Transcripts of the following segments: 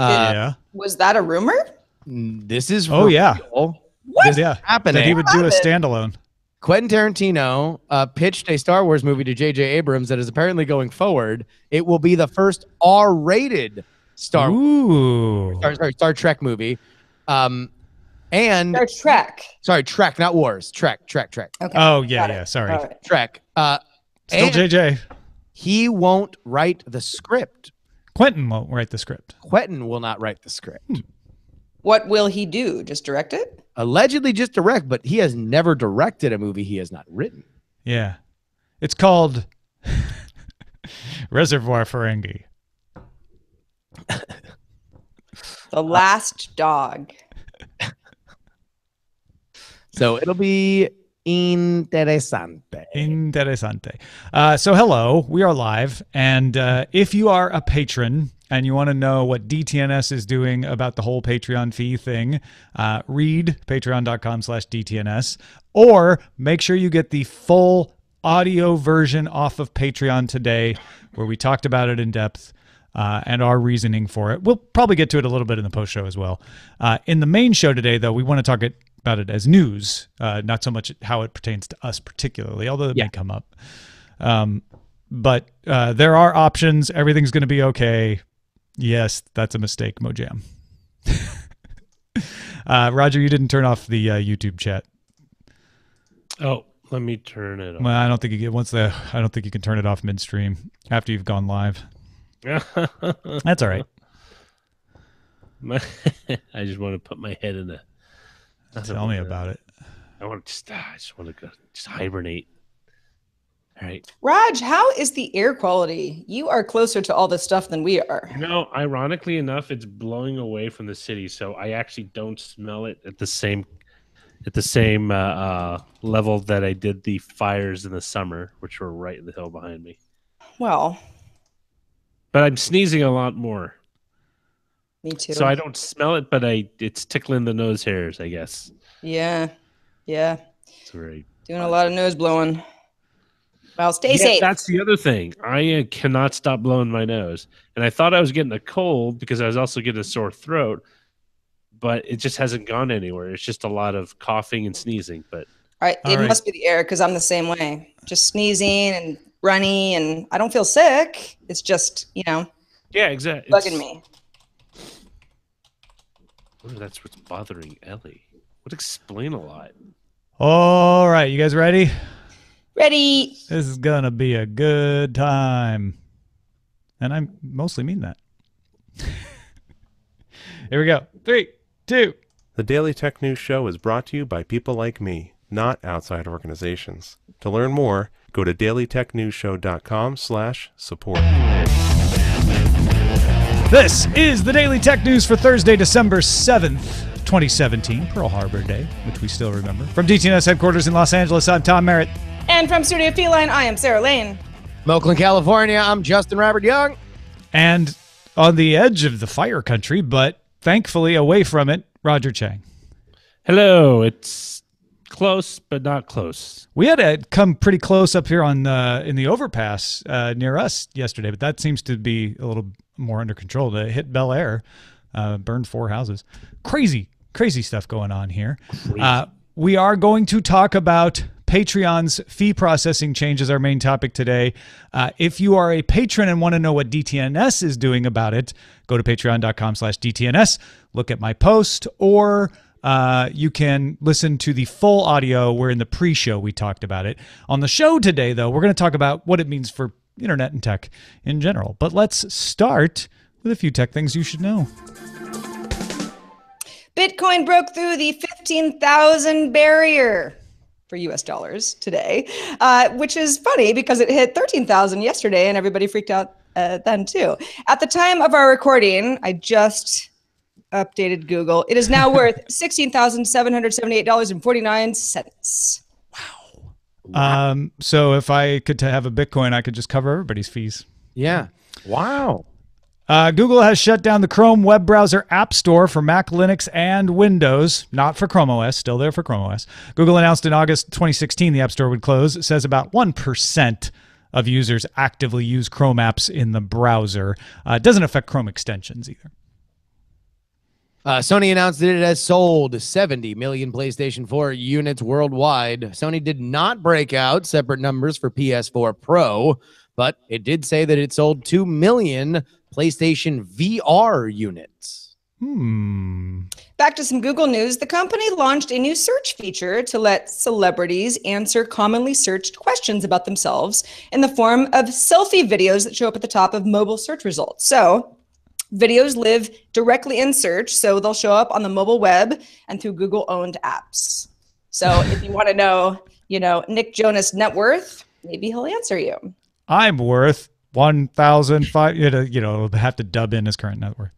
Yeah. Was that a rumor? This is Oh, yeah. real. What? This is Yeah. happening. That he would do a standalone. Quentin Tarantino pitched a Star Wars movie to J.J. Abrams that is apparently going forward. It will be the first R-rated Star Trek movie. And Trek, not Wars. Trek. Okay. Oh, yeah. Sorry. Right. Trek. Still JJ. He won't write the script. Quentin won't write the script. Quentin will not write the script. What will he do? Just direct it? Allegedly just direct, but he has never directed a movie he has not written. Yeah. It's called Reservoir Ferengi. The Last Dog. So it'll be interesante. So hello, we are live. And if you are a patron and you want to know what DTNS is doing about the whole Patreon fee thing, read patreon.com/DTNS, or make sure you get the full audio version off of Patreon today, where we talked about it in depth and our reasoning for it. We'll probably get to it a little bit in the post show as well. In the main show today, though, we want to talk about it as news, not so much how it pertains to us particularly, although it may come up. But there are options. Everything's going to be okay. Yes, that's a mistake, Mojam. Roger, you didn't turn off the YouTube chat. Oh, let me turn it off. Well, I don't think you get I don't think you can turn it off midstream after you've gone live. That's all right. I just want to put my head in the. Tell me about it. I just want to go hibernate. All right. Raj, how is the air quality? You are closer to all this stuff than we are. Ironically enough, it's blowing away from the city, so I actually don't smell it at the same level that I did the fires in the summer, which were right in the hill behind me. Well, but I'm sneezing a lot more. Me too. So I don't smell it, but it's tickling the nose hairs, I guess. Yeah. It's very doing a lot of nose blowing. Well, stay safe. That's the other thing. I cannot stop blowing my nose. And I thought I was getting a cold because I was also getting a sore throat, but it just hasn't gone anywhere. It's just a lot of coughing and sneezing. But it must be the air, because I'm the same way. Just sneezing and runny, and I don't feel sick. It's just, yeah, exactly. Bugging me. I wonder that's what's bothering Ellie. Would explain a lot. All right, you guys ready? Ready. This is going to be a good time. And I mostly mean that. Here we go. 3, 2. The Daily Tech News Show is brought to you by people like me, not outside organizations. To learn more, go to dailytechnewsshow.com/support. This is the Daily Tech News for Thursday, December 7th, 2017, Pearl Harbor Day, which we still remember. From DTNS headquarters in Los Angeles, I'm Tom Merritt. And from Studio Feline, I am Sarah Lane. Oakland, California, I'm Justin Robert Young. And on the edge of the fire country, but thankfully away from it, Roger Chang. Hello. It's close, but not close. We had to come pretty close up here on in the overpass near us yesterday, but that seems to be a little more under control. To hit Bel Air, burned 4 houses. Crazy stuff going on here. We are going to talk about Patreon's fee processing change as our main topic today. If you are a patron and want to know what DTNS is doing about it, go to patreon.com/DTNS, look at my post, or you can listen to the full audio where in the pre-show we talked about it. On the show today, though, we're going to talk about what it means for internet and tech in general. But let's start with a few tech things you should know. Bitcoin broke through the 15,000 barrier for US dollars today, which is funny because it hit 13,000 yesterday and everybody freaked out then too. At the time of our recording, I just updated Google. It is now worth $16,778.49. Wow. So if I could have a Bitcoin, I could just cover everybody's fees. Yeah. Wow. Google has shut down the Chrome web browser app store for Mac, Linux, and Windows, not for Chrome OS, still there for Chrome OS. Google announced in August 2016 the app store would close. It says about 1% of users actively use Chrome apps in the browser. It doesn't affect Chrome extensions either. Sony announced that it has sold 70 million PlayStation 4 units worldwide. Sony did not break out separate numbers for PS4 Pro, but it did say that it sold 2 million PlayStation VR units. Back to some Google news. The company launched a new search feature to let celebrities answer commonly searched questions about themselves in the form of selfie videos that show up at the top of mobile search results. So videos live directly in search, so they'll show up on the mobile web and through Google-owned apps. So if you want to know, Nick Jonas' net worth, maybe he'll answer you. I'm worth 1,005. Have to dub in his current net worth.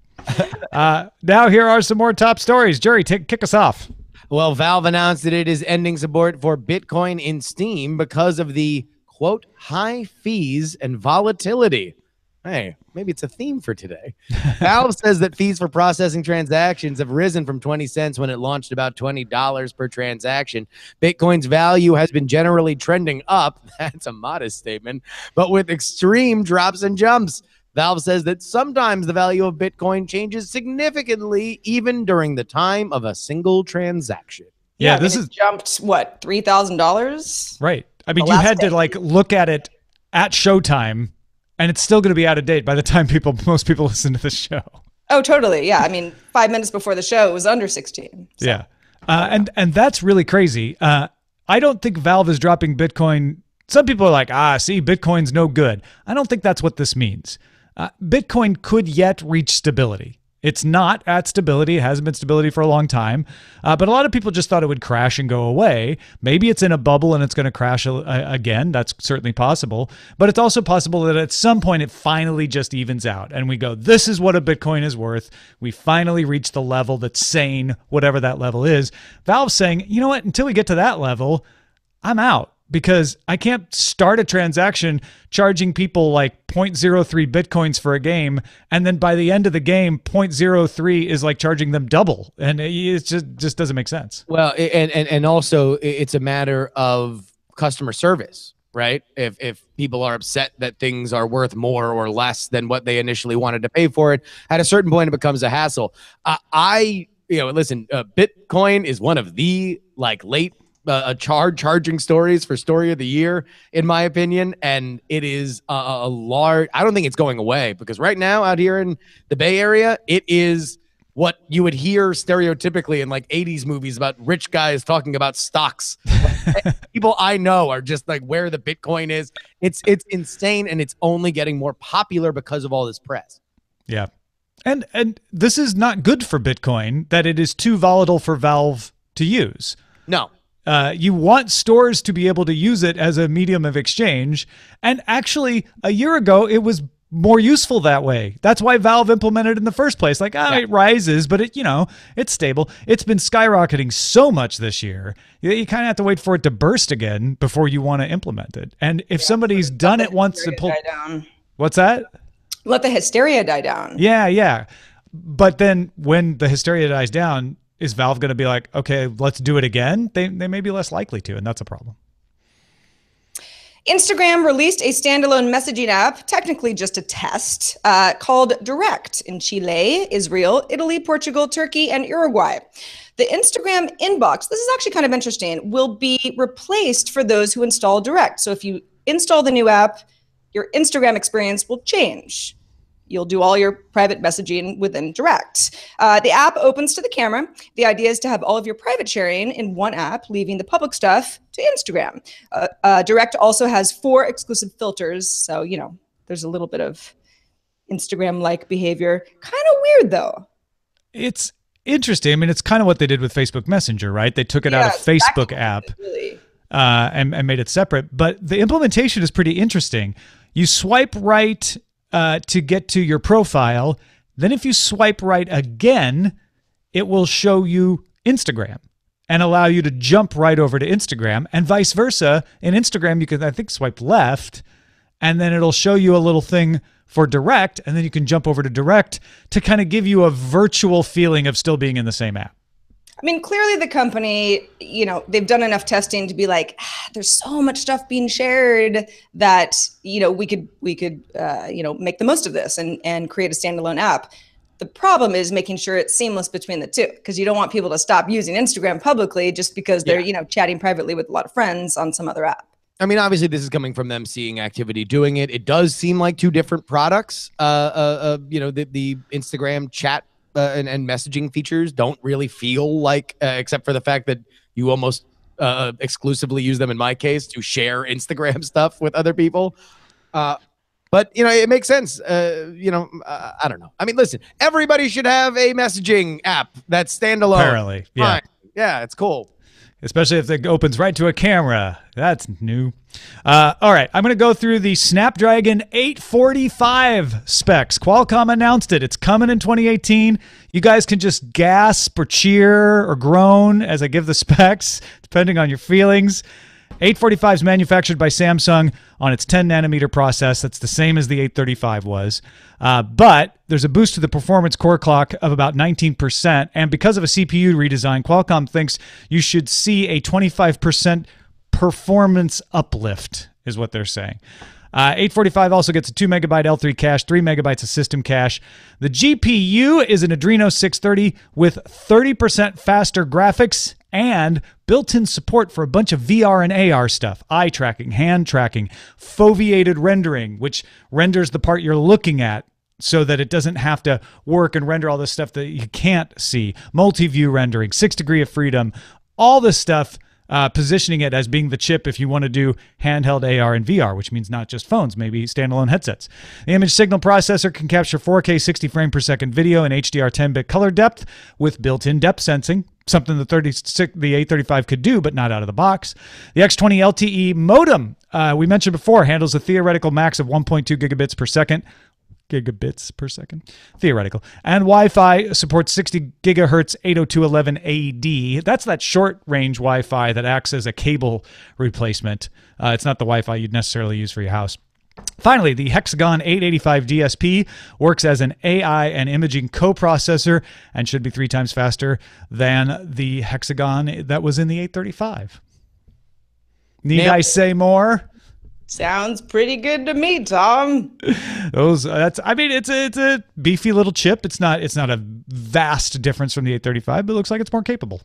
Now here are some more top stories. Jerry, kick us off. Well, Valve announced that it is ending support for Bitcoin in Steam because of the, quote, high fees and volatility. Hey, maybe it's a theme for today. Valve says that fees for processing transactions have risen from 20 cents when it launched about $20 per transaction. Bitcoin's value has been generally trending up. That's a modest statement, but with extreme drops and jumps. Valve says that sometimes the value of Bitcoin changes significantly even during the time of a single transaction. Yeah, this is jumped, what, $3,000? Right. I mean, you had to look at it at showtime, and it's still going to be out of date by the time most people listen to this show. Oh, totally. Yeah. I mean, 5 minutes before the show, it was under 16. So. Yeah. And that's really crazy. I don't think Valve is dropping Bitcoin. Some people are like, see, Bitcoin's no good. I don't think that's what this means. Bitcoin could yet reach stability. It's not at stability. It hasn't been stability for a long time. But a lot of people just thought it would crash and go away. Maybe it's in a bubble and it's going to crash again. That's certainly possible. But it's also possible that at some point it finally just evens out. And we go, this is what a Bitcoin is worth. We finally reach the level that's sane, whatever that level is. Valve's saying, you know what? Until we get to that level, I'm out. Because I can't start a transaction charging people like 0.03 Bitcoins for a game, and then by the end of the game, 0.03 is like charging them double. And it just doesn't make sense. Well, and also it's a matter of customer service, right? If people are upset that things are worth more or less than what they initially wanted to pay for it, at a certain point, it becomes a hassle. Listen, Bitcoin is one of the late charging stories for story of the year, in my opinion. And it is a large, I don't think it's going away, because right now out here in the Bay Area, it is what you would hear stereotypically in 80s movies about rich guys talking about stocks. People I know are just where the Bitcoin is. It's insane. And it's only getting more popular because of all this press. Yeah. And this is not good for Bitcoin, that it is too volatile for Valve to use. No. You want stores to be able to use it as a medium of exchange. And actually, a year ago, it was more useful that way. That's why Valve implemented it in the first place. It rises, but it's stable. It's been skyrocketing so much this year. You kind of have to wait for it to burst again before you want to implement it. And if somebody's done it once and pulled... What's that? Let the hysteria die down. Yeah. But then when the hysteria dies down, is Valve going to be like, okay, let's do it again? They may be less likely to, and that's a problem. Instagram released a standalone messaging app, technically just a test, called Direct in Chile, Israel, Italy, Portugal, Turkey, and Uruguay. The Instagram inbox, this is actually kind of interesting, will be replaced for those who install Direct. So if you install the new app, your Instagram experience will change. You'll do all your private messaging within Direct. The app opens to the camera. The idea is to have all of your private sharing in one app, leaving the public stuff to Instagram. Direct also has 4 exclusive filters. So, there's a little bit of Instagram-like behavior. Kind of weird, though. It's interesting. I mean, it's kind of what they did with Facebook Messenger, right? They took it out of Facebook app and made it separate. But the implementation is pretty interesting. You swipe right to get to your profile. Then if you swipe right again, it will show you Instagram and allow you to jump right over to Instagram, and vice versa. In Instagram, you can, I think, swipe left, and then it'll show you a little thing for Direct, and then you can jump over to Direct to kind of give you a virtual feeling of still being in the same app. I mean, clearly the company, they've done enough testing to be like, there's so much stuff being shared that, we could make the most of this and create a standalone app. The problem is making sure it's seamless between the two, because you don't want people to stop using Instagram publicly just because they're, chatting privately with a lot of friends on some other app. I mean, obviously, this is coming from them seeing activity doing it. It does seem like two different products. The Instagram chat and messaging features don't really feel like, except for the fact that you almost exclusively use them, in my case, to share Instagram stuff with other people. But, it makes sense. I don't know. I mean, listen, everybody should have a messaging app that's standalone. Apparently, yeah. Fine. Yeah, it's cool. Especially if it opens right to a camera. That's new. All right, I'm going to go through the Snapdragon 845 specs. Qualcomm announced it. It's coming in 2018. You guys can just gasp or cheer or groan as I give the specs, depending on your feelings. 845 is manufactured by Samsung on its 10-nanometer process. That's the same as the 835 was. But there's a boost to the performance core clock of about 19%. And because of a CPU redesign, Qualcomm thinks you should see a 25% performance uplift, is what they're saying. 845 also gets a 2 megabyte L3 cache, 3 megabytes of system cache. The GPU is an Adreno 630 with 30% faster graphics and built-in support for a bunch of VR and AR stuff. Eye tracking, hand tracking, foveated rendering, which renders the part you're looking at so that it doesn't have to work and render all this stuff that you can't see. Multi-view rendering, 6 degrees of freedom, all this stuff. Positioning it as being the chip if you want to do handheld AR and VR, which means not just phones, maybe standalone headsets. The image signal processor can capture 4K 60 frame per second video and HDR 10-bit color depth with built-in depth sensing, something the 835 could do, but not out of the box. The X20 LTE modem, we mentioned before, handles a theoretical max of 1.2 gigabits per second. Theoretical. And Wi-Fi supports 60 gigahertz 802.11 AD. That's that short-range Wi-Fi that acts as a cable replacement. It's not the Wi-Fi you'd necessarily use for your house. Finally, the Hexagon 885 DSP works as an AI and imaging coprocessor and should be 3 times faster than the Hexagon that was in the 835. Need I say more? Sounds pretty good to me, Tom. It's a beefy little chip. It's not a vast difference from the 835, but it looks like it's more capable.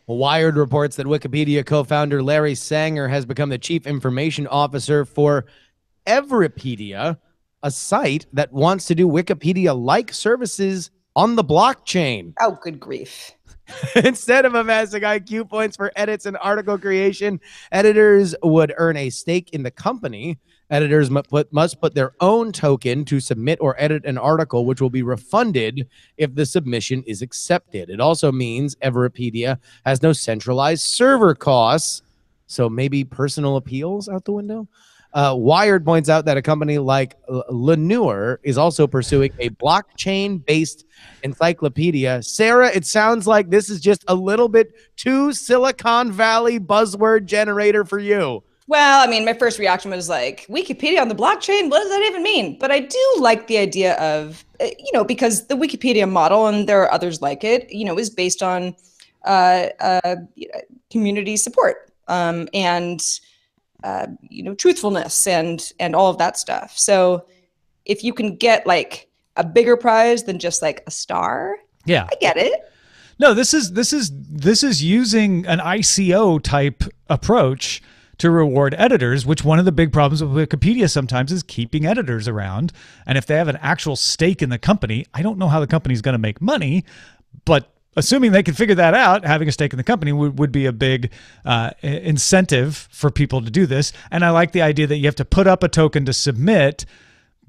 Well, Wired reports that Wikipedia co-founder Larry Sanger has become the chief information officer for Everipedia, a site that wants to do Wikipedia-like services on the blockchain. Oh, good grief. Instead of amassing IQ points for edits and article creation, editors would earn a stake in the company. Editors must put their own token to submit or edit an article, which will be refunded if the submission is accepted. It also means Everipedia has no centralized server costs, so maybe personal appeals out the window. Wired points out that a company like Lenure is also pursuing a blockchain-based encyclopedia. Sarah, it sounds like this is just a little bit too Silicon Valley buzzword generator for you. Well, I mean, my first reaction was like, Wikipedia on the blockchain? What does that even mean? But I do like the idea of, because the Wikipedia model, and there are others like it, is based on community support and truthfulness and all of that stuff. So if you can get like a bigger prize than just like a star, I get it. No, this is using an ICO type approach to reward editors, which one of the big problems with Wikipedia sometimes is keeping editors around. And if they have an actual stake in the company, I don't know how the company's going to make money, but assuming they can figure that out, having a stake in the company would be a big incentive for people to do this. And I like the idea that you have to put up a token to submit,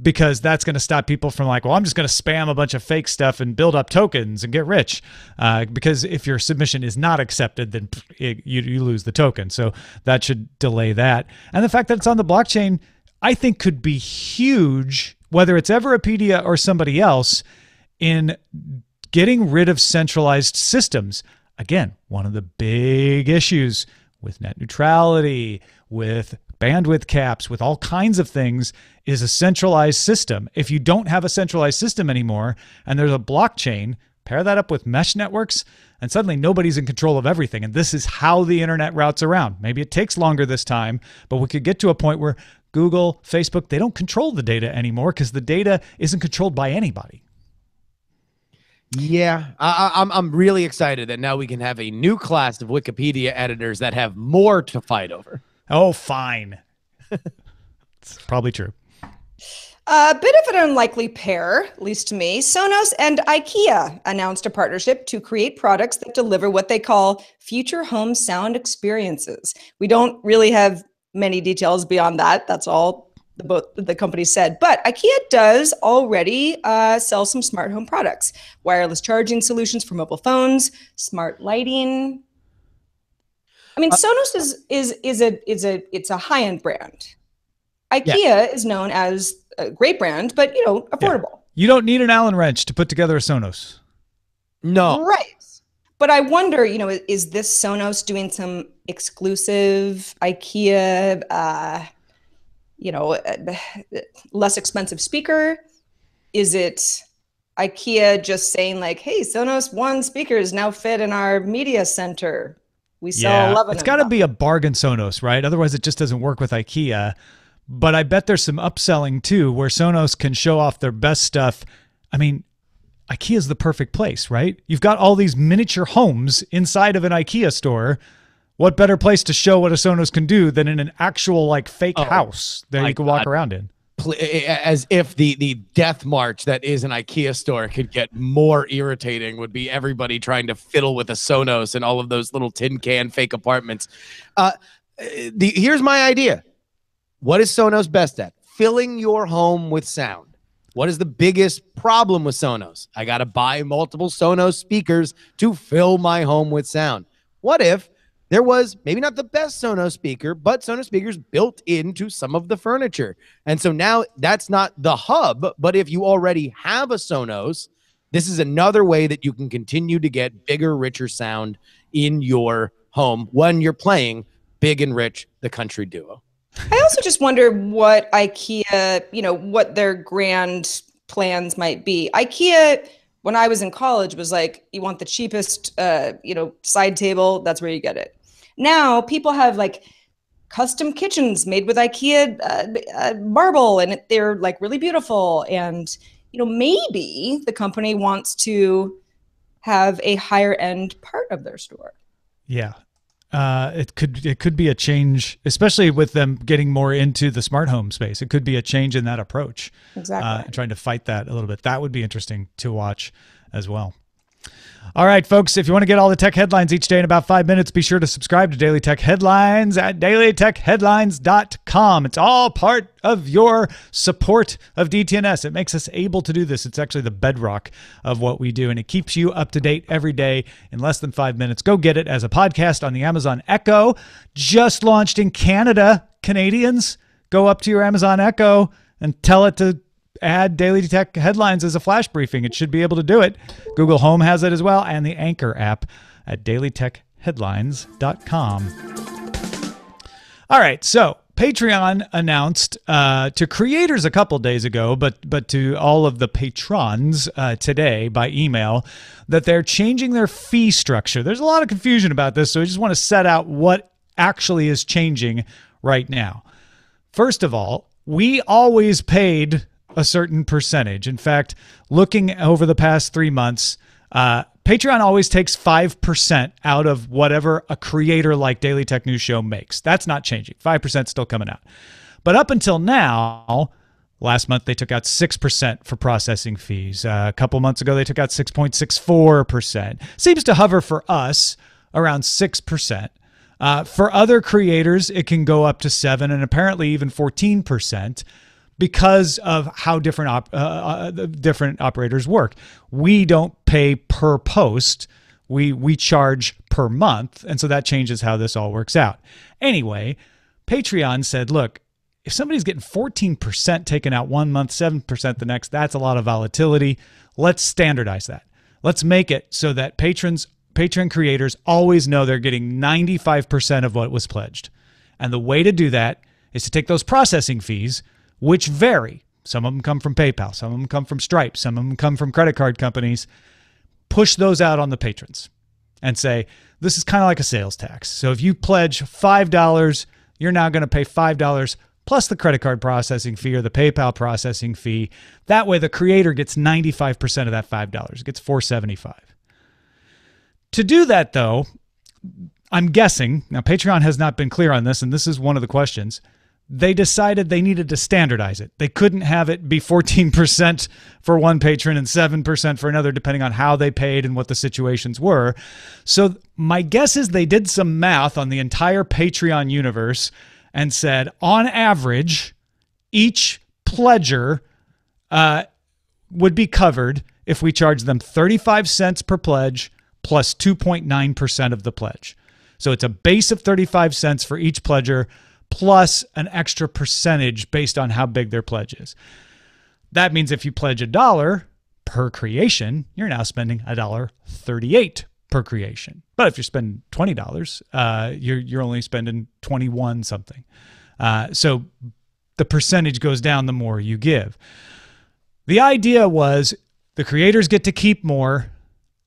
because that's going to stop people from like, well, I'm just going to spam a bunch of fake stuff and build up tokens and get rich. Because if your submission is not accepted, then you lose the token. So that should delay that. And the fact that it's on the blockchain, I think could be huge, whether it's Everipedia or somebody else, in getting rid of centralized systems. Again, one of the big issues with net neutrality, with bandwidth caps, with all kinds of things, is a centralized system. If you don't have a centralized system anymore and there's a blockchain, pair that up with mesh networks, and suddenly nobody's in control of everything. And this is how the internet routes around. Maybe it takes longer this time, but we could get to a point where Google, Facebook, they don't control the data anymore because the data isn't controlled by anybody. Yeah, I'm really excited that now we can have a new class of Wikipedia editors that have more to fight over. Oh, fine. It's probably true. A bit of an unlikely pair, at least to me. Sonos and IKEA announced a partnership to create products that deliver what they call future home sound experiences. We don't really have many details beyond that. That's all both the companies said. But IKEA does already sell some smart home products, wireless charging solutions for mobile phones, smart lighting. I mean, Sonos is a high-end brand. IKEA is known as a great brand, but affordable. Yeah. You don't need an Allen wrench to put together a Sonos. No. Right. But I wonder, is this Sonos doing some exclusive IKEA, less expensive speaker? Is it IKEA just saying like, hey, Sonos One speakers now fit in our media center? We sell 11. It's got to be a bargain Sonos, right? Otherwise, it just doesn't work with IKEA. But I bet there's some upselling too, where Sonos can show off their best stuff. I mean, IKEA is the perfect place, right? You've got all these miniature homes inside of an IKEA store. What better place to show what a Sonos can do than in an actual like fake house that you can walk around in? As if the death march that is an IKEA store could get more irritating, would be everybody trying to fiddle with a Sonos and all of those little tin can fake apartments. Here's my idea. What is Sonos best at? Filling your home with sound. What is the biggest problem with Sonos? I got to buy multiple Sonos speakers to fill my home with sound. What if there was maybe not the best Sonos speaker, but Sonos speakers built into some of the furniture? And so now that's not the hub, but if you already have a Sonos, this is another way that you can continue to get bigger, richer sound in your home when you're playing Big and Rich, the country duo. I also just wonder what IKEA, what their grand plans might be. IKEA, when I was in college, was like, you want the cheapest, side table, that's where you get it. Now people have like custom kitchens made with IKEA marble, and they're like really beautiful. And, maybe the company wants to have a higher end part of their store. Yeah. It could be a change, especially with them getting more into the smart home space. It could be a change in that approach. Exactly. Trying to fight that a little bit. That would be interesting to watch as well. All right, folks, if you want to get all the tech headlines each day in about 5 minutes, be sure to subscribe to Daily Tech Headlines at dailytechheadlines.com. It's all part of your support of DTNS. It makes us able to do this. It's actually the bedrock of what we do, and it keeps you up to date every day in less than 5 minutes. Go get it as a podcast on the Amazon Echo. Just launched in Canada. Canadians, go up to your Amazon Echo and tell it to add Daily Tech Headlines as a flash briefing. It should be able to do it. Google Home has it as well, and the Anchor app at dailytechheadlines.com. All right, so Patreon announced to creators a couple days ago, but to all of the patrons today by email, that they're changing their fee structure. There's a lot of confusion about this, so I just want to set out what actually is changing right now. First of all, we always paid a certain percentage. In fact, looking over the past 3 months, Patreon always takes 5% out of whatever a creator like Daily Tech News Show makes. That's not changing. 5% still coming out. But up until now, last month they took out 6% for processing fees. A couple months ago, they took out 6.64%. Seems to hover for us around 6%. For other creators, it can go up to 7% and apparently even 14%. Because of how different operators work. We don't pay per post. We charge per month. And so that changes how this all works out. Anyway, Patreon said, look, if somebody's getting 14% taken out 1 month, 7% the next, that's a lot of volatility. Let's standardize that. Let's make it so that Patreon creators always know they're getting 95% of what was pledged. And the way to do that is to take those processing fees, which vary. Some of them come from PayPal. Some of them come from Stripe. Some of them come from credit card companies. Push those out on the patrons and say, this is kind of like a sales tax. So if you pledge $5, you're now going to pay $5 plus the credit card processing fee or the PayPal processing fee. That way the creator gets 95% of that $5. It gets $4.75. To do that though, I'm guessing, now Patreon has not been clear on this, and this is one of the questions, they decided they needed to standardize it. They couldn't have it be 14% for one patron and 7% for another, depending on how they paid and what the situations were. So my guess is they did some math on the entire Patreon universe and said, on average, each pledger would be covered if we charge them 35 cents per pledge plus 2.9% of the pledge. So it's a base of 35 cents for each pledger plus an extra percentage based on how big their pledge is. That means if you pledge $1 per creation, you're now spending $1.38 per creation. But if you're spending $20, you're only spending 21 something. So the percentage goes down the more you give. The idea was the creators get to keep more.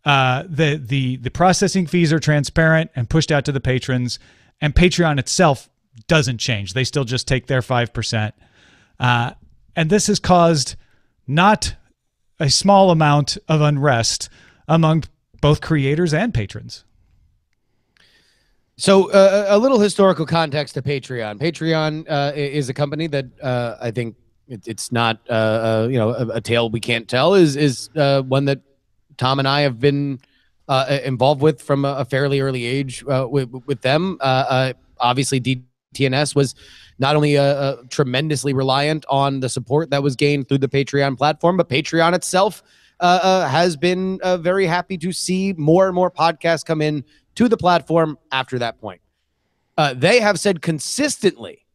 The processing fees are transparent and pushed out to the patrons, and Patreon itself doesn't change. They still just take their 5%. And this has caused not a small amount of unrest among both creators and patrons. So a little historical context to Patreon. Patreon is a company that I think it's not a tale we can't tell. Is one that Tom and I have been involved with from a fairly early age with them. Obviously, DTNS was not only tremendously reliant on the support that was gained through the Patreon platform, but Patreon itself has been very happy to see more and more podcasts come in to the platform after that point. They have said consistently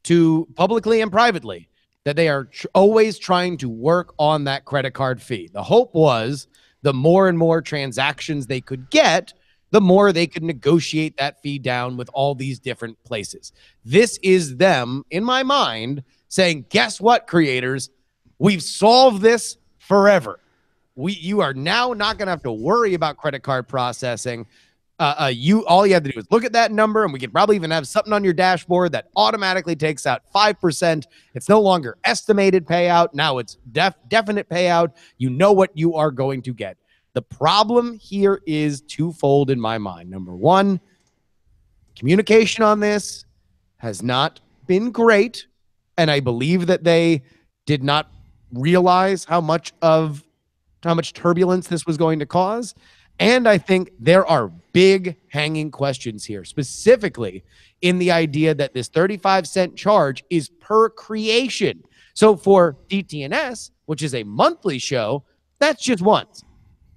to publicly and privately that they are always trying to work on that credit card fee. The hope was the more and more transactions they could get, the more they could negotiate that fee down with all these different places. This is them, in my mind, saying, guess what, creators? We've solved this forever. You are now not going to have to worry about credit card processing. All you have to do is look at that number, and we could probably even have something on your dashboard that automatically takes out 5%. It's no longer estimated payout. Now it's definite payout. You know what you are going to get. The problem here is twofold in my mind. Number one, communication on this has not been great, and I believe that they did not realize how much turbulence this was going to cause. And I think there are big hanging questions here, specifically in the idea that this 35-cent charge is per creation. So for DTNS, which is a monthly show, that's just once.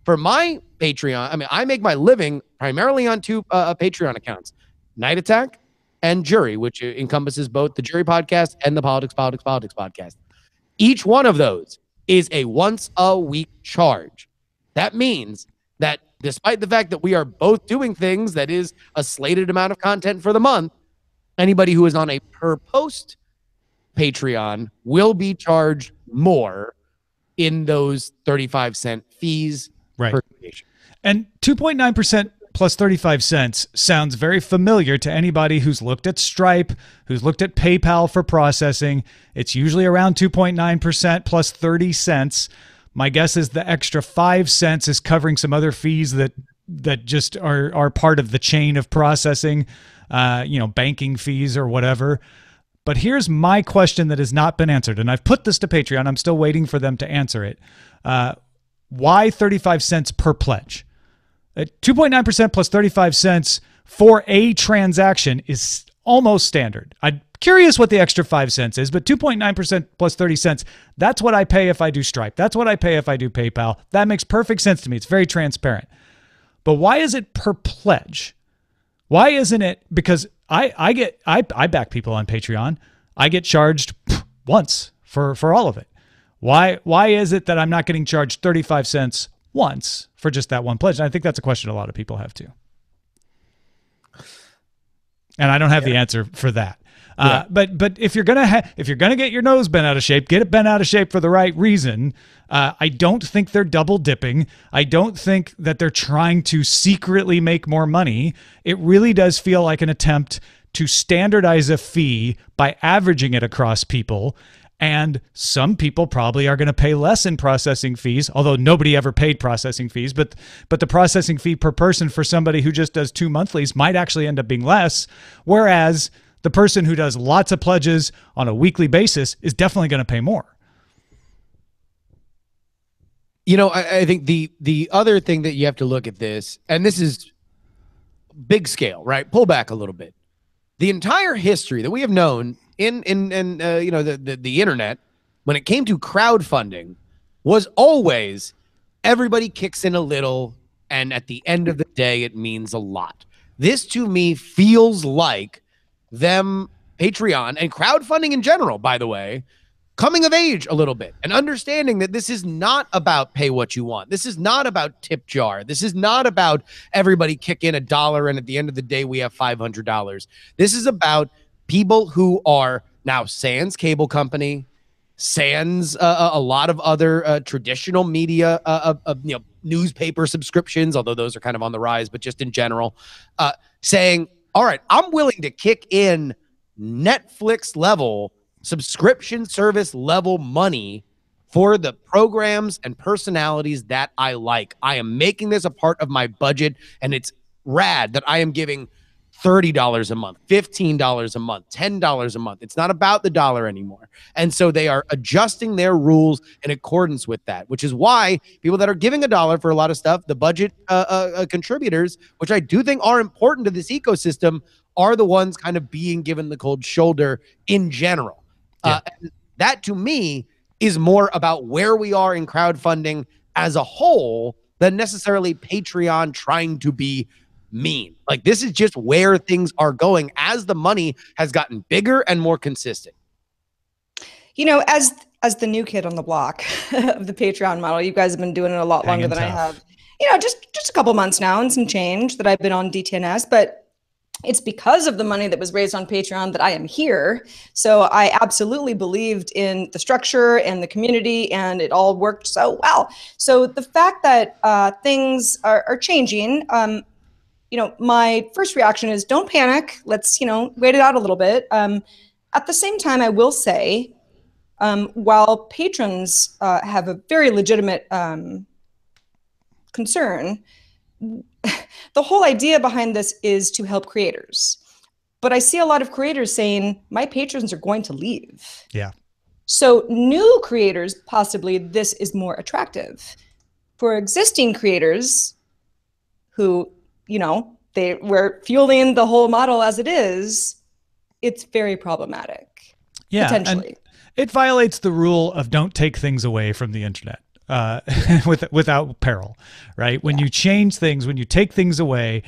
For my Patreon, I mean, I make my living primarily on two Patreon accounts, Night Attack and Jury, which encompasses both the Jury podcast and the Politics podcast. Each one of those is a once a week charge. That means that despite the fact that we are both doing things that is a slated amount of content for the month, anybody who is on a per post Patreon will be charged more in those 35-cent fees per creation. And 2.9% plus 35 cents sounds very familiar to anybody who's looked at Stripe, who's looked at PayPal for processing. It's usually around 2.9% plus 30 cents. My guess is the extra 5 cents is covering some other fees that just are part of the chain of processing, banking fees or whatever. But here's my question that has not been answered, and I've put this to Patreon. I'm still waiting for them to answer it. Why 35 cents per pledge? 2.9% plus 35 cents for a transaction is almost standard. I'm curious what the extra 5 cents is, but 2.9% plus 30 cents, that's what I pay if I do Stripe. That's what I pay if I do PayPal. That makes perfect sense to me. It's very transparent. But why is it per pledge? Why isn't it? Because I back people on Patreon. I get charged once for all of it. Why is it that I'm not getting charged 35 cents once for just that one pledge? And I think that's a question a lot of people have too. And I don't have the answer for that. But if you're gonna get your nose bent out of shape, get it bent out of shape for the right reason. I don't think they're double dipping. I don't think that they're trying to secretly make more money. It really does feel like an attempt to standardize a fee by averaging it across people. And some people probably are going to pay less in processing fees, although nobody ever paid processing fees. But the processing fee per person for somebody who just does 2 monthlies might actually end up being less. Whereas the person who does lots of pledges on a weekly basis is definitely going to pay more. You know, I think the other thing that you have to look at this, and this is big scale, right? Pull back a little bit. The entire history that we have known in you know, the internet, when it came to crowdfunding, was always everybody kicks in a little, and at the end of the day, it means a lot. This to me feels like them, Patreon and crowdfunding in general, by the way, coming of age a little bit and understanding that this is not about pay what you want. This is not about tip jar. This is not about everybody kick in $1 and at the end of the day we have $500. This is about people who are now sans cable company, sans a lot of other traditional media, you know, newspaper subscriptions, although those are kind of on the rise, but just in general, saying, all right, I'm willing to kick in Netflix level subscription service level money for the programs and personalities that I like. I am making this a part of my budget, and it's rad that I am giving $30 a month, $15 a month, $10 a month. It's not about the dollar anymore. And so they are adjusting their rules in accordance with that, which is why people that are giving $1 for a lot of stuff, the budget contributors, which I do think are important to this ecosystem, are the ones kind of being given the cold shoulder in general. And that to me is more about where we are in crowdfunding as a whole than necessarily Patreon trying to be mean. Like, this is just where things are going as the money has gotten bigger and more consistent. You know, as the new kid on the block of the Patreon model, you guys have been doing it a lot longer than I have. You know, just a couple months now and some change that I've been on DTNS, but it's because of the money that was raised on Patreon that I am here. So I absolutely believed in the structure and the community, and it all worked so well. So the fact that things are changing, you know, my first reaction is don't panic. Let's, you know, wait it out a little bit. At the same time, I will say, while patrons have a very legitimate concern, the whole idea behind this is to help creators. But I see a lot of creators saying, my patrons are going to leave. Yeah. So new creators, possibly this is more attractive. For existing creators who, you know, they were fueling the whole model as it is, it's very problematic. Yeah, potentially. And it violates the rule of don't take things away from the internet. Without peril, right? When you change things, when you take things away,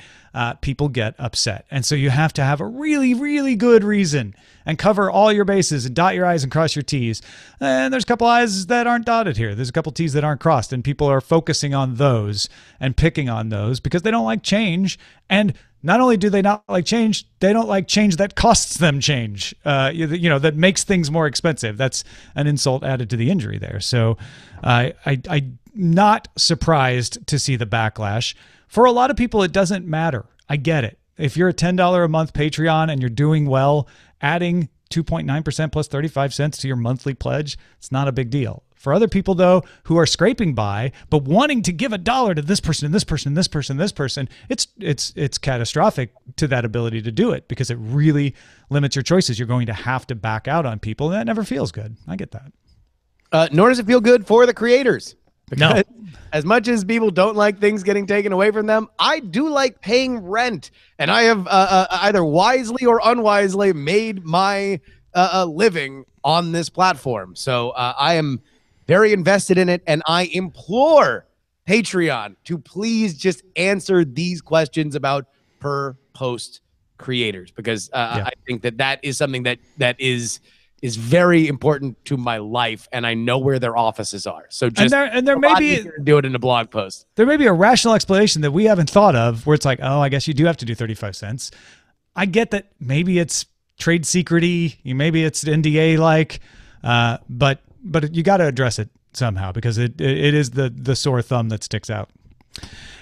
people get upset. And so you have to have a really, really good reason and cover all your bases and dot your I's and cross your T's. And there's a couple I's that aren't dotted here. There's a couple T's that aren't crossed, and people are focusing on those and picking on those because they don't like change. And not only do they not like change, they don't like change that costs them change, you know, that makes things more expensive. That's an insult added to the injury there. So I'm not surprised to see the backlash. For a lot of people, it doesn't matter. I get it. If you're a $10 a month Patreon and you're doing well, adding 2.9% plus 35 cents to your monthly pledge, it's not a big deal. For other people, though, who are scraping by, but wanting to give $1 to this person and this person and this person and this person, it's catastrophic to that ability to do it because it really limits your choices. You're going to have to back out on people, and that never feels good. I get that. Nor does it feel good for the creators. No. As much as people don't like things getting taken away from them, I do like paying rent. And I have either wisely or unwisely made my living on this platform. So I am very invested in it, and I implore Patreon to please just answer these questions about per post creators, because I think that is something that is very important to my life, and I know where their offices are. So just and there may be do it in a blog post. There may be a rational explanation that we haven't thought of, where it's like, oh, I guess you do have to do 35 cents. I get that maybe it's trade secrety, maybe it's NDA like, but you got to address it somehow because it is the sore thumb that sticks out.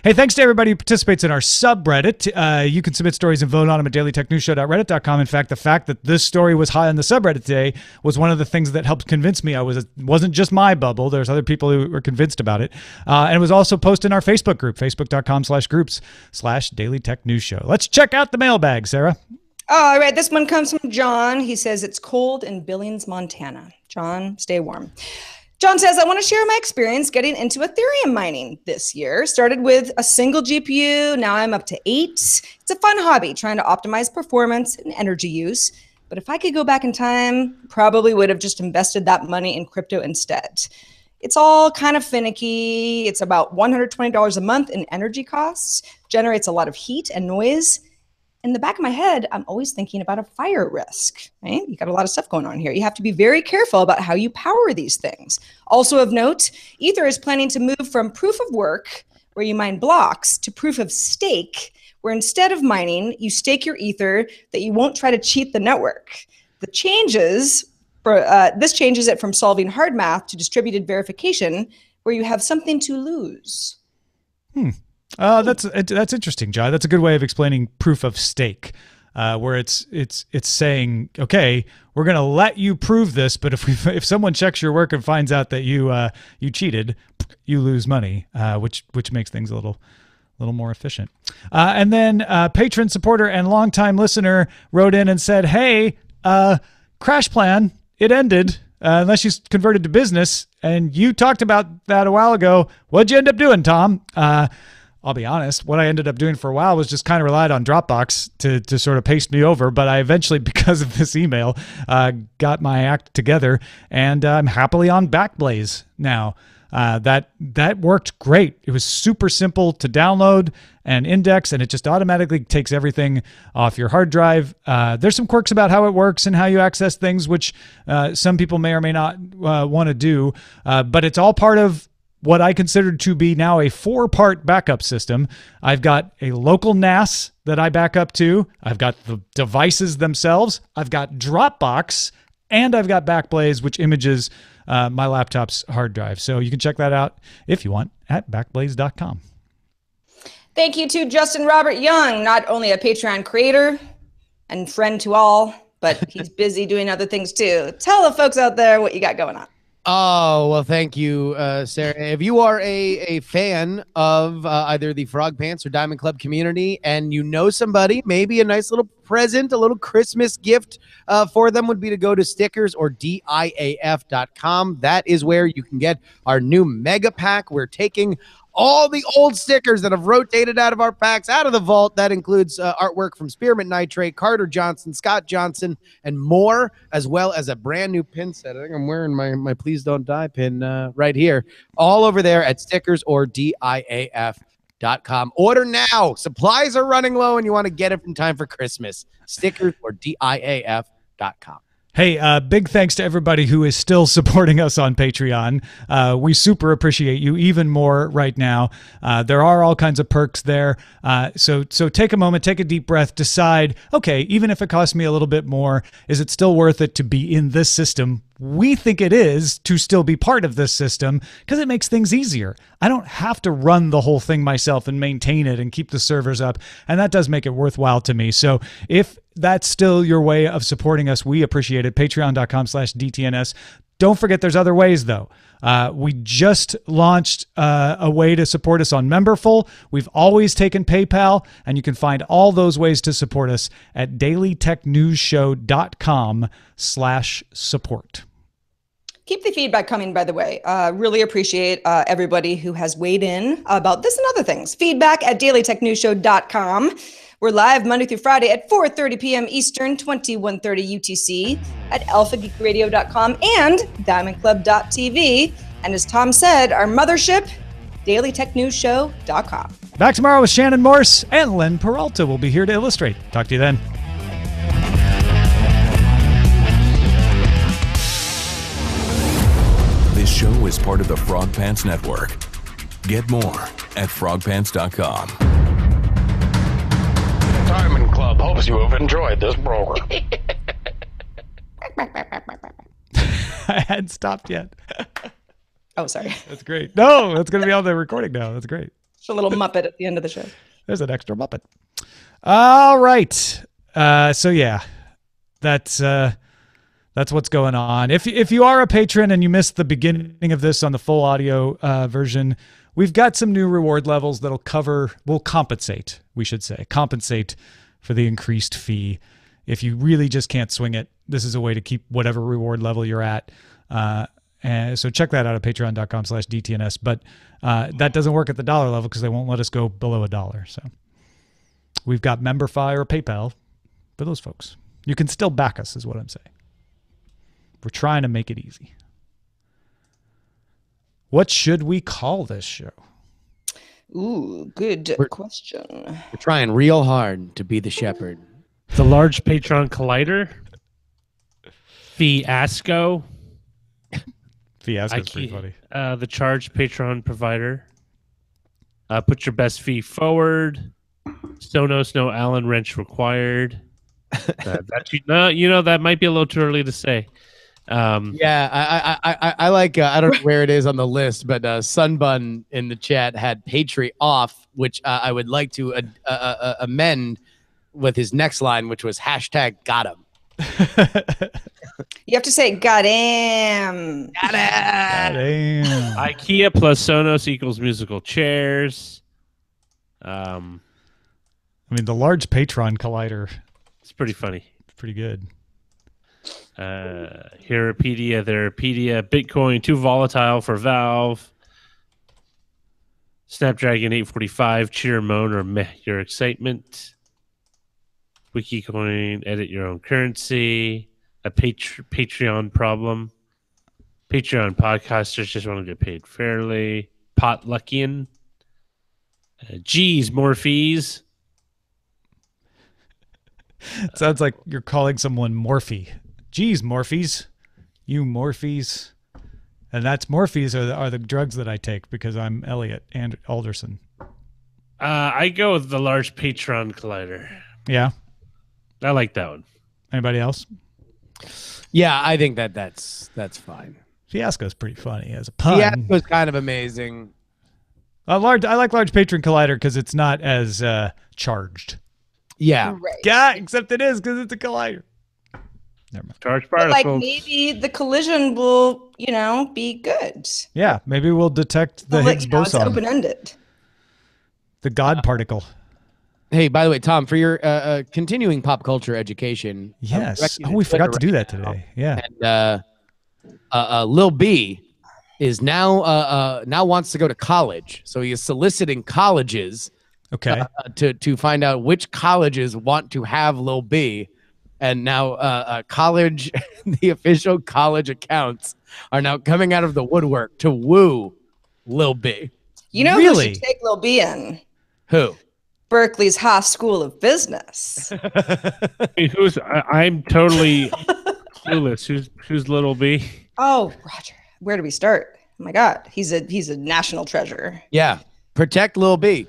Hey, thanks to everybody who participates in our subreddit. You can submit stories and vote on them at dailytechnewsshow.reddit.com. In fact, the fact that this story was high on the subreddit today was one of the things that helped convince me it wasn't just my bubble. There's other people who were convinced about it. And it was also posted in our Facebook group, facebook.com/groups/dailytechnewsshow. Let's check out the mailbag, Sarah. All right, this one comes from John. He says it's cold in Billings, Montana. John, stay warm. John says, I want to share my experience getting into Ethereum mining this year. Started with a single GPU. Now I'm up to 8. It's a fun hobby, trying to optimize performance and energy use. But if I could go back in time, probably would have just invested that money in crypto instead. It's all kind of finicky. It's about $120 a month in energy costs, generates a lot of heat and noise. In the back of my head, I'm always thinking about a fire risk, right? You got a lot of stuff going on here. You have to be very careful about how you power these things. Also of note, Ether is planning to move from proof of work, where you mine blocks, to proof of stake, where instead of mining, you stake your Ether that you won't try to cheat the network. This changes it from solving hard math to distributed verification, where you have something to lose. That's interesting, Jai. That's a good way of explaining proof of stake, where it's saying, okay, we're going to let you prove this, but if someone checks your work and finds out that you cheated, you lose money, which makes things a little more efficient. And then patron supporter and longtime listener wrote in and said, hey, crash plan, it ended. Unless you converted to business, and you talked about that a while ago. What'd you end up doing, Tom? I'll be honest, what I ended up doing for a while was just kind of relied on Dropbox to sort of paste me over. But I eventually, because of this email, got my act together, and I'm happily on Backblaze now. That worked great. It was super simple to download and index, and it just automatically takes everything off your hard drive. There's some quirks about how it works and how you access things, which some people may or may not want to do, but it's all part of what I consider to be now a 4-part backup system. I've got a local NAS that I back up to. I've got the devices themselves. I've got Dropbox, and I've got Backblaze, which images my laptop's hard drive. So you can check that out if you want at backblaze.com. Thank you to Justin Robert Young, not only a Patreon creator and friend to all, but he's busy doing other things too. Tell the folks out there what you got going on. Oh, well, thank you, Sarah. If you are a fan of either the Frog Pants or Diamond Club community, and you know somebody, maybe a nice little present, a little Christmas gift for them would be to go to stickers or DIAF.com. That is where you can get our new mega pack. We're taking all the old stickers that have rotated out of our packs out of the vault. That includes artwork from Spearmint Nitrate, Carter Johnson, Scott Johnson, and more, as well as a brand new pin set. I think I'm wearing my Please Don't Die pin right here. All over there at stickers or DIAF.com. Order now. Supplies are running low, and you want to get it in time for Christmas. Stickers or DIAF.com. Hey, big thanks to everybody who is still supporting us on Patreon. We super appreciate you even more right now. There are all kinds of perks there. So take a moment, take a deep breath, decide, okay, even if it costs me a little bit more, is it still worth it to be in this system? We think it is to still be part of this system because it makes things easier. I don't have to run the whole thing myself and maintain it and keep the servers up. And that does make it worthwhile to me. So if that's still your way of supporting us, we appreciate it. Patreon.com/DTNS. Don't forget there's other ways though. We just launched a way to support us on Memberful. We've always taken PayPal, and you can find all those ways to support us at dailytechnewsshow.com/support. Keep the feedback coming, by the way. Really appreciate everybody who has weighed in about this and other things. Feedback at dailytechnewsshow.com. We're live Monday through Friday at 4:30 p.m. Eastern, 21:30 UTC at alphageekradio.com and diamondclub.tv. And as Tom said, our mothership, dailytechnewsshow.com. Back tomorrow with Shannon Morse, and Len Peralta will be here to illustrate. Talk to you then. This show is part of the Frog Pants Network. Get more at frogpants.com. Diamond Club hopes you have enjoyed this program. I hadn't stopped yet. Oh, sorry. That's great. No, that's going to be on the recording now. That's great. It's a little Muppet at the end of the show. There's an extra Muppet. All right. So yeah, that's what's going on. If you are a patron and you missed the beginning of this on the full audio version, we've got some new reward levels that'll compensate, we should say, compensate for the increased fee. If you really just can't swing it, this is a way to keep whatever reward level you're at. And so check that out at patreon.com/DTNS. But that doesn't work at the dollar level because they won't let us go below $1. So we've got MemberFi or PayPal for those folks. You can still back us, is what I'm saying. We're trying to make it easy. What should we call this show? Ooh, good question. We're trying real hard to be the shepherd. The Large Patron Collider. Fiasco. Fiasco's pretty funny. The Charge Patron Provider. Put your best fee forward. Sonos, no Allen wrench required. That might be a little too early to say. Yeah, I like. I don't know where it is on the list, but Sunbun in the chat had Patreon off, which I would like to amend with his next line, which was #got him. You have to say "got him." Got him. IKEA plus Sonos equals musical chairs. I mean, the Large Patron Collider. It's pretty funny. Pretty good. Herapedia, Therapedia, Bitcoin, too volatile for Valve. Snapdragon 845, cheer, moan, or meh your excitement. Wikicoin, edit your own currency. A Patreon problem. Patreon podcasters just want to get paid fairly. Potluckian. Geez, more fees. It sounds like you're calling someone Morphe. Geez, Morphes. You Morphes. And that's Morphes are the drugs that I take because I'm Elliot and Alderson. I go with the Large Patron Collider. Yeah. I like that one. Anybody else? Yeah, I think that's fine. Fiasco's pretty funny as a pun. Fiasco's kind of amazing. I like Large Patron Collider because it's not as charged. Yeah. Right. Yeah, except it is because it's a collider. Never mind. Charge But particles. maybe the collision will, be good. Yeah, maybe we'll detect the Higgs It's boson, open-ended. the God particle. Hey, by the way, Tom, for your continuing pop culture education. Yes. Oh, we forgot to do that today. Yeah. And Lil B is now wants to go to college, so he is soliciting colleges. Okay. To find out which colleges want to have Lil B, and now college, the official college accounts are now coming out of the woodwork to woo Lil B. You know Really? who should take Lil B in? Who? Berkeley's Haas School of Business. I'm totally clueless. Who's Little B? Oh, Roger, where do we start? Oh my God, he's a national treasure. Yeah, protect Lil B.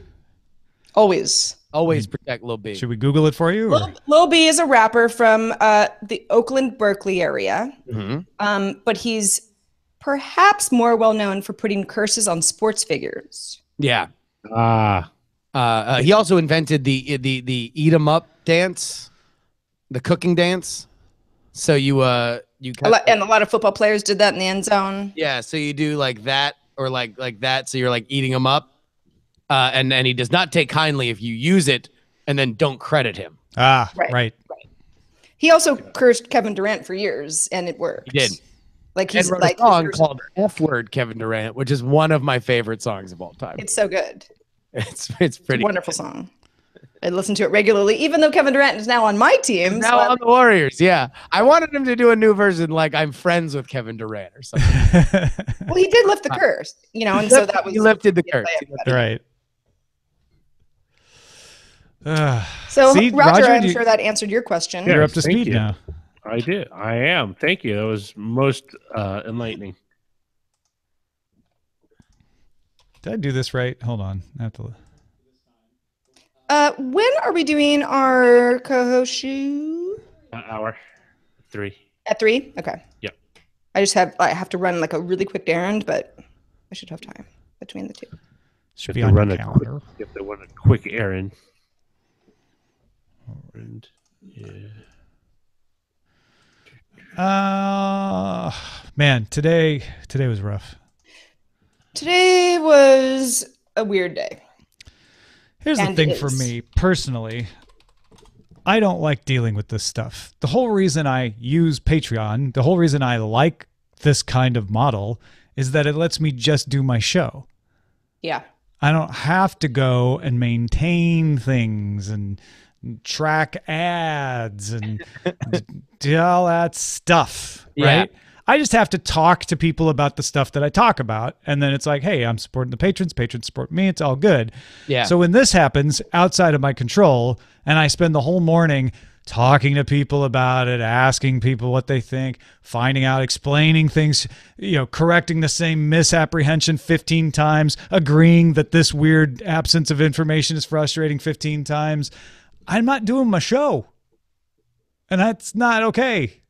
Always. Always protect Lil B. Should we Google it for you? Or? Lil B is a rapper from the Oakland, Berkeley area, but he's perhaps more well known for putting curses on sports figures. Yeah. Ah. He also invented the eat 'em up dance, the cooking dance. So you and a lot of football players did that in the end zone. Yeah, so you do like that or like that. So you're like eating them up, and he does not take kindly if you use it and then don't credit him. Ah, right. He also cursed Kevin Durant for years, and it worked. He did. Like He's he's wrote like a song called F Word Kevin Durant, which is one of my favorite songs of all time. It's so good. It's It's pretty a wonderful song. I listen to it regularly, even though Kevin Durant is now on my team. Now on the Warriors, yeah. I wanted him to do a new version, like I'm friends with Kevin Durant or something. Well, he did lift the curse, and so that was he lifted the curse. Right. So, See, Roger, I'm you- sure that answered your question. You're up to Thank speed you. now. I did. I am. Thank you. That was most enlightening. Did I do this right? Hold on. I have to. When are we doing our co-host shoe? Hour 3. At 3? Okay. Yep. I have to run like a really quick errand, but I should have time between the two. Should be on your calendar. If they run a quick errand. And, yeah. Man, today was rough. Today was a weird day. Here's the thing for me personally. I don't like dealing with this stuff. The whole reason I use Patreon, the whole reason I like this kind of model is that it lets me just do my show. Yeah. I don't have to go and maintain things and track ads and do all that stuff, right? Yeah. I just have to talk to people about the stuff that I talk about. And then it's like, hey, I'm supporting the patrons support me. It's all good. Yeah. So when this happens outside of my control and I spend the whole morning talking to people about it, asking people what they think, finding out, explaining things, correcting the same misapprehension 15 times, agreeing that this weird absence of information is frustrating 15 times, I'm not doing my show. And that's not okay.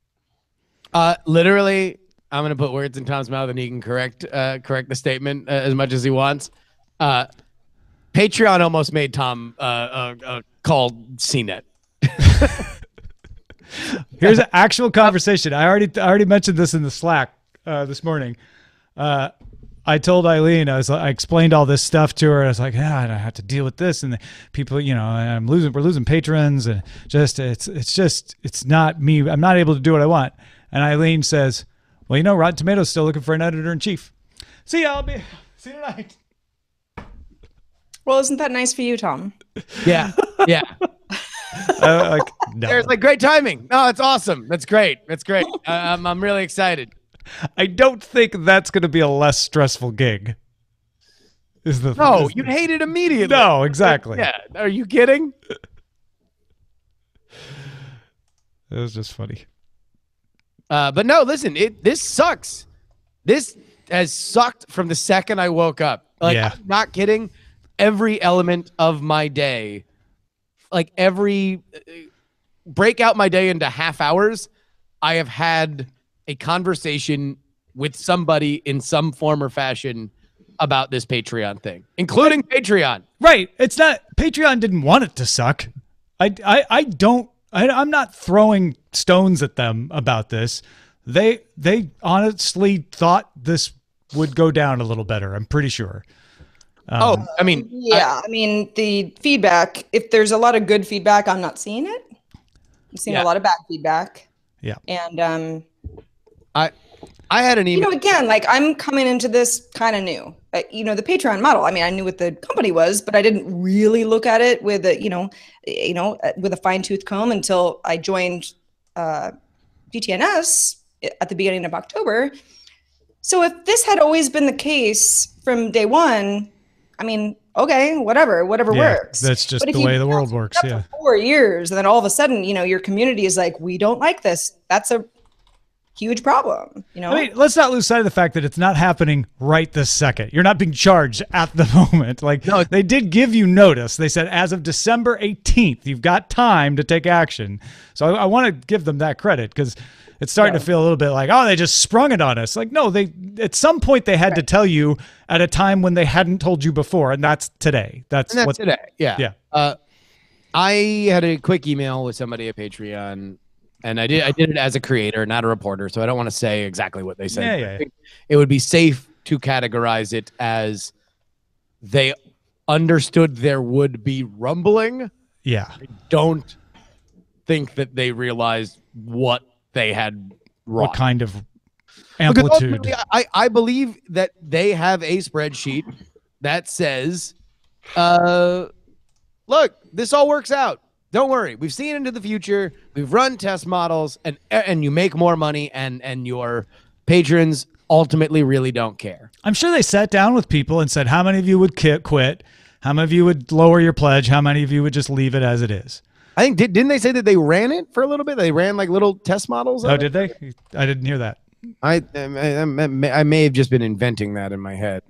Literally, I'm going to put words in Tom's mouth and he can correct the statement as much as he wants. Patreon almost made Tom call CNET. Here's an actual conversation. I already mentioned this in the Slack this morning. I told Eileen, I explained all this stuff to her. I was like, yeah, I have to deal with this, and the people, we're losing patrons, and it's not me. I'm not able to do what I want. And Eileen says, well, Rotten Tomatoes still looking for an editor-in-chief. See you tonight. Well, isn't that nice for you, Tom? Yeah. No. There's great timing. No, it's awesome. That's great. I'm really excited. I don't think that's going to be a less stressful gig. You'd hate it immediately. No, exactly. Yeah. Are you kidding? It was just funny. But no, listen, this sucks. This has sucked from the second I woke up. I'm not kidding. Every element of my day, break out my day into half hours, I have had a conversation with somebody in some form or fashion about this Patreon thing, including Patreon. Right. It's not, Patreon didn't want it to suck. I'm not throwing stones at them about this. They honestly thought this would go down a little better. I'm pretty sure. The feedback, if there's a lot of good feedback, I'm not seeing it. I'm seeing a lot of bad feedback. Yeah. And I had an email. Again, I'm coming into this kind of new. The Patreon model. I mean, I knew what the company was, but I didn't really look at it with with a fine-tooth comb until I joined DTNS at the beginning of October. So if this had always been the case from day one, I mean, okay, whatever works. That's just the way the world works. Yeah. For 4 years, and then all of a sudden, your community is like, we don't like this. That's a huge problem. I mean, let's not lose sight of the fact that it's not happening right this second. You're not being charged at the moment. No, they did give you notice. They said as of December 18th, you've got time to take action. So I want to give them that credit because it's starting to feel a little bit like, oh, they just sprung it on us. No, they at some point they had to tell you at a time when they hadn't told you before, and that's today. That's today. Yeah. Yeah. I had a quick email with somebody at Patreon, and I did it as a creator, not a reporter, so I don't want to say exactly what they said. Yeah. I think it would be safe to categorize it as they understood there would be rumbling. Yeah. I don't think that they realized what they had wrought. What kind of amplitude? I believe that they have a spreadsheet that says, look, this all works out. Don't worry. We've seen into the future. We've run test models, and you make more money, and your patrons ultimately really don't care. I'm sure they sat down with people and said, how many of you would quit? How many of you would lower your pledge? How many of you would just leave it as it is? I think, didn't they say that they ran it for a little bit? They ran little test models? Oh, did they? I didn't hear that. I may have just been inventing that in my head.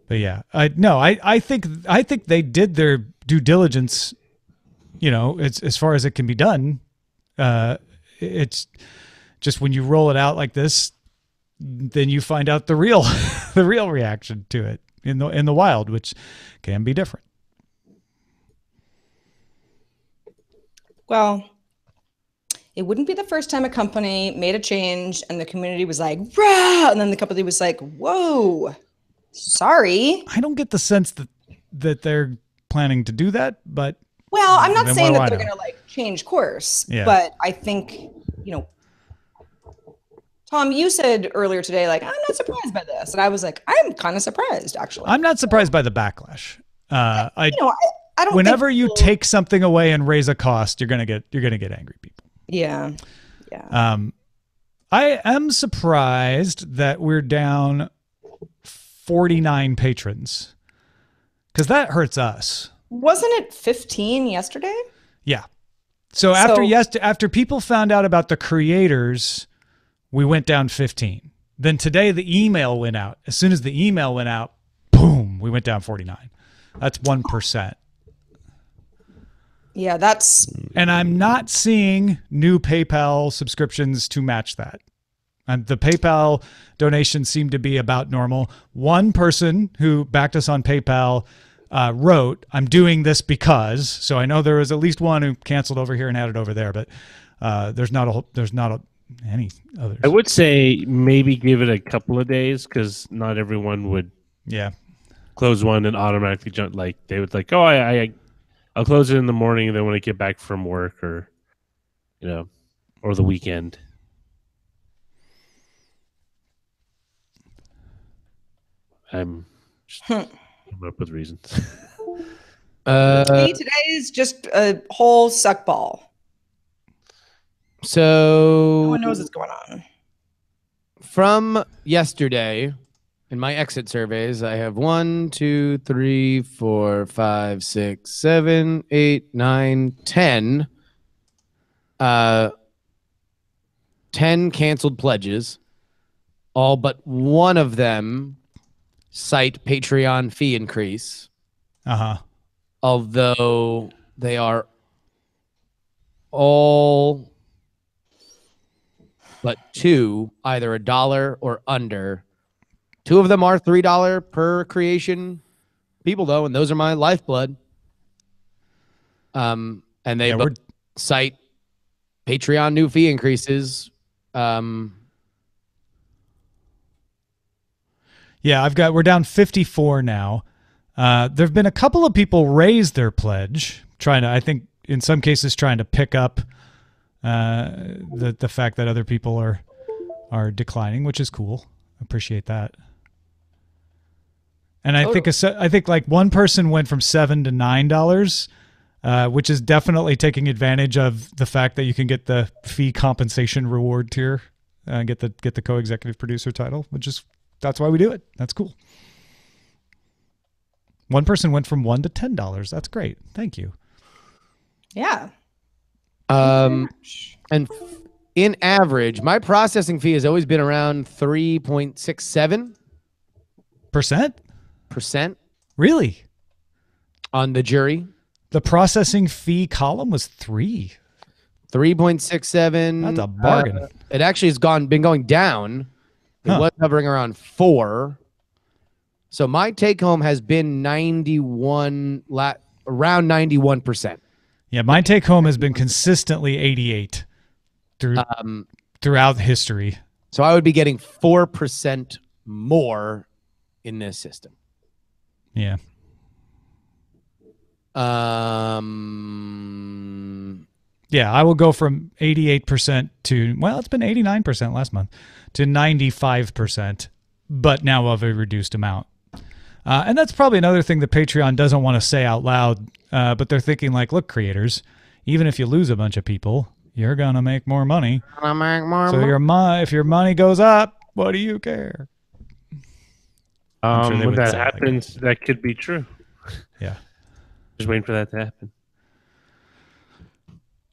But yeah, I think they did their due diligence, as far as it can be done. It's just when you roll it out like this, then you find out the real the real reaction to it in the wild, which can be different. Well, it wouldn't be the first time a company made a change and the community was like, rah! And then the company was like, whoa, sorry. I don't get the sense that they're planning to do that, but well, I'm not then saying what do that I they're know? going to like change course, Yeah. but I think, you know, Tom, you said earlier today, like, I'm not surprised by this. And I was like, I'm kind of surprised, actually. I'm not surprised by the backlash. I don't whenever think you people- take something away and raise a cost, you're gonna get angry people. Yeah. I am surprised that we're down 49 patrons, because that hurts us. Wasn't it 15 yesterday? Yeah. So after people found out about the creators, we went down 15. Then today the email went out. As soon as the email went out, boom, we went down 49. That's 1%. Yeah, that's... And I'm not seeing new PayPal subscriptions to match that. And the PayPal donations seem to be about normal. One person who backed us on PayPal wrote, "I'm doing this because." So I know there was at least one who canceled over here and added over there, but there's not any others. I would say maybe give it a couple of days, because not everyone would close one and automatically jump. Like they would like, oh, I'll close it in the morning, and then when I get back from work, or or the weekend. I'm just coming up with reasons. today is just a whole suck ball. So No one knows what's going on. From yesterday, in my exit surveys, I have 1, 2, 3, 4, 5, 6, 7, 8, 9, 10. 10 canceled pledges. All but one of them cite Patreon fee increase. Although they are all but two either $1 or under. Two of them are $3 per creation people, though, and those are my lifeblood. And they both cite Patreon new fee increases. Yeah, we're down 54 now. There've been a couple of people raise their pledge, I think in some cases trying to pick up the fact that other people are declining, which is cool. Appreciate that. And I think like one person went from $7 to $9, which is definitely taking advantage of the fact that you can get the fee compensation reward tier, get the co-executive producer title, that's why we do it. That's cool. One person went from $1 to $10. That's great. Thank you. Yeah. And in average, my processing fee has always been around 3.67%. Really? On the jury. The processing fee column was 3.67. That's a bargain. It actually has been going down. It was hovering around 4. So my take home has been around 91%. Yeah, my take home has been consistently 88 throughout history. So I would be getting 4% more in this system. Yeah. Yeah, I will go from 88% to, well, it's been 89% last month, to 95%, but now of a reduced amount. And that's probably another thing that Patreon doesn't want to say out loud, but they're thinking like, look, creators, even if you lose a bunch of people, you're going to make more money. So if your money goes up, what do you care? When that happens, that could be true. Yeah. Just waiting for that to happen.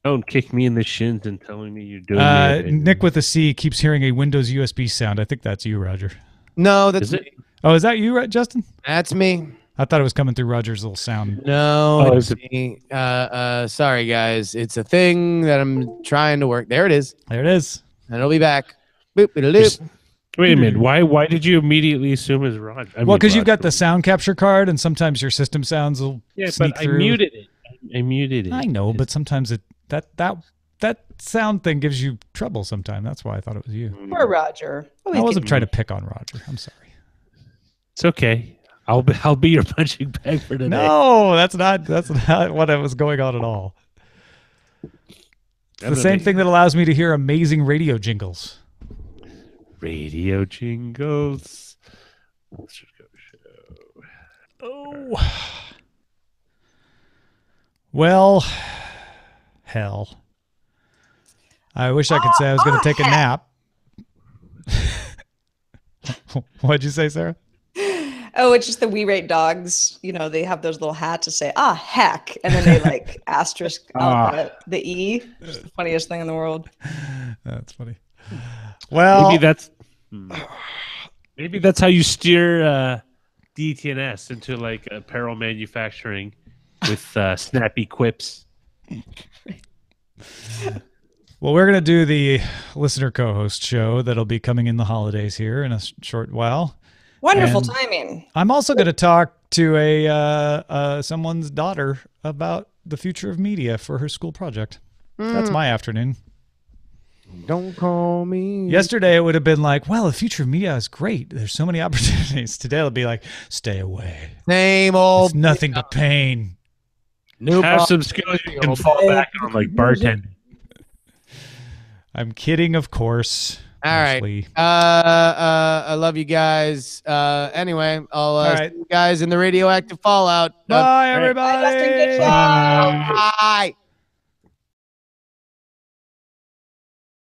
Don't kick me in the shins and telling me you're doing it. Nick with a C keeps hearing a Windows USB sound. I think that's you, Roger. No, that's me. Oh, is that you, Justin? That's me. I thought it was coming through Roger's little sound. No, it's me. Sorry, guys. It's a thing that I'm trying to work. There it is. There it is. And it'll be back. Boop, it'll loop. Wait a minute. Why did you immediately assume it was Roger? Well, because you've got the sound capture card, and sometimes your system sounds will sneak through. I muted it. I muted it. I know, but sometimes that sound thing gives you trouble sometimes. That's why I thought it was you. Poor Roger. I wasn't trying to pick on Roger. I'm sorry. It's okay. I'll be your punching bag for today. No, that's not what was going on at all. It's the same thing that allows me to hear amazing radio jingles. Radio jingles. Let's just go show. Oh. Well, hell. I wish I could say I was going to take a nap. What'd you say, Sarah? Oh, it's just the We Rate Dogs. You know, they have those little hats to say, heck. And then they like asterisk out the E. It's the funniest thing in the world. That's funny. Well, maybe that's how you steer DTNS into like apparel manufacturing with snappy quips. Well, we're going to do the listener co-host show that'll be coming in the holidays here in a short while. Wonderful And timing. I'm also going to talk to someone's daughter about the future of media for her school project. That's my afternoon. Don't call me. Yesterday, it would have been like, well, the future of media is great. There's so many opportunities. Today, it'll be like, stay away. Same old. It's nothing but pain. Have some skills you can fall back on, like bartending. I'm kidding, of course. All right. I love you guys. Anyway, I'll see you guys in the radioactive fallout. Bye, everybody. Bye. Bye.